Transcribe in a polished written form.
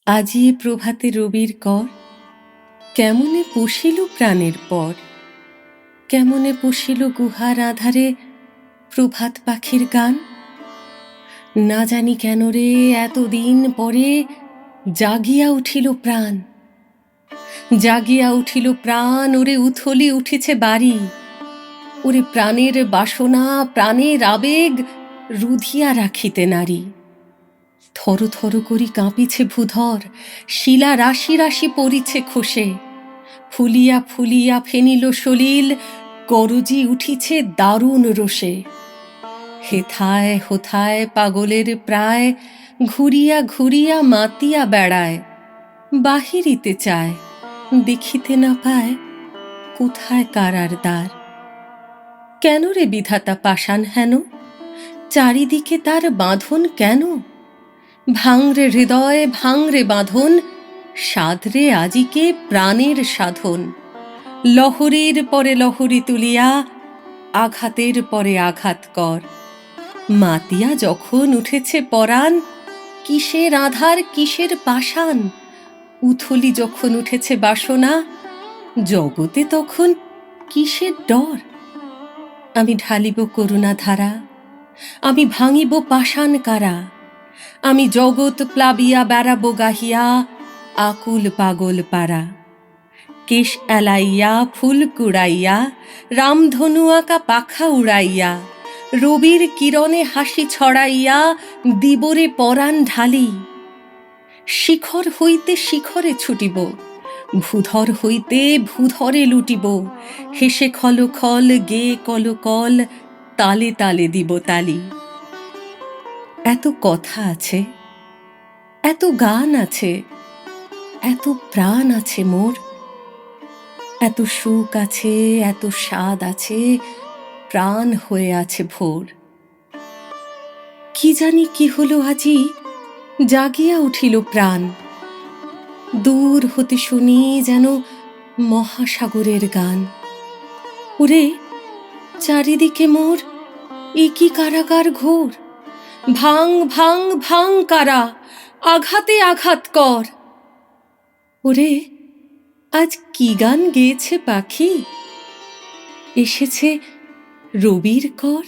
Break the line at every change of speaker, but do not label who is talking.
আজি এ প্রভাতে রবির কর, কেমনে পুষিল প্রাণের পর, কেমনে পুষিল গুহার আধারে প্রভাত পাখির গান। না জানি কেন রে এতদিন পরে জাগিয়া উঠিল প্রাণ, জাগিয়া উঠিল প্রাণ, ওরে উথলি উঠেছে বাড়ি, ওরে প্রাণের বাসনা প্রাণের আবেগ রুধিয়া রাখিতে নারী। থর থর করি কাঁপিছে ভূধর, শিলা রাশি রাশি পড়িছে খসে, ফুলিয়া ফুলিয়া ফেনিল সলিল, গরজি উঠিছে দারুণ রোষে। হেথায় হোথায় পাগলের প্রায়, ঘুরিয়া ঘুরিয়া মাতিয়া বেড়ায়, বাহিরিতে চায় দেখিতে না পায় কোথায় কারার দ্বার। কেন রে বিধাতা পাষাণ হেন, চারিদিকে তার বাঁধন কেন? ভাঙরে হৃদয় ভাঙরে বাঁধন, সাধরে আজিকে প্রাণের সাধন। লহরীর পরে লহরী তুলিয়া আঘাতের পরে আঘাত কর। মাতিয়া যখন উঠেছে পরাণ, কিসের আধার কিসের পাষাণ। উথলি যখন উঠেছে বাসনা, জগতে তখন কিসের ডর। আমি ঢালিব করুণা ধারা, আমি ভাঙিব পাষাণ কারা, আমি জগৎ প্লাবিয়া বেড়াবো গাহিয়া আকুল পাগল পারা। কেশ এলাইয়া ফুল কুড়াইয়া, রামধনু আঁকা পাখা উড়াইয়া, রবির কিরণে হাসি ছড়াইয়া দিবরে পরাণ ঢালি। শিখর হইতে শিখরে ছুটিব, ভূধর হইতে ভূধরে লুটিব, হেসে খল খল গে কল কল, তালে তালে দিব তালি। এত কথা আছে, এত গান আছে, এত প্রাণ আছে মোর, এত সুখ আছে, এত স্বাদ আছে, প্রাণ হয়ে আছে ভোর। কি জানি কি হলো আজি, জাগিয়া উঠিল প্রাণ। দূর হতে শুনি যেন মহাসাগরের গান। ওরে চারিদিকে মোর এ কি কারাগার ঘোর, ভাঙ ভাঙ ভাঙ কারা, আঘাতে আঘাত কর। ওরে আজ কি গান গেয়েছে পাখি, এসেছে রবির কর।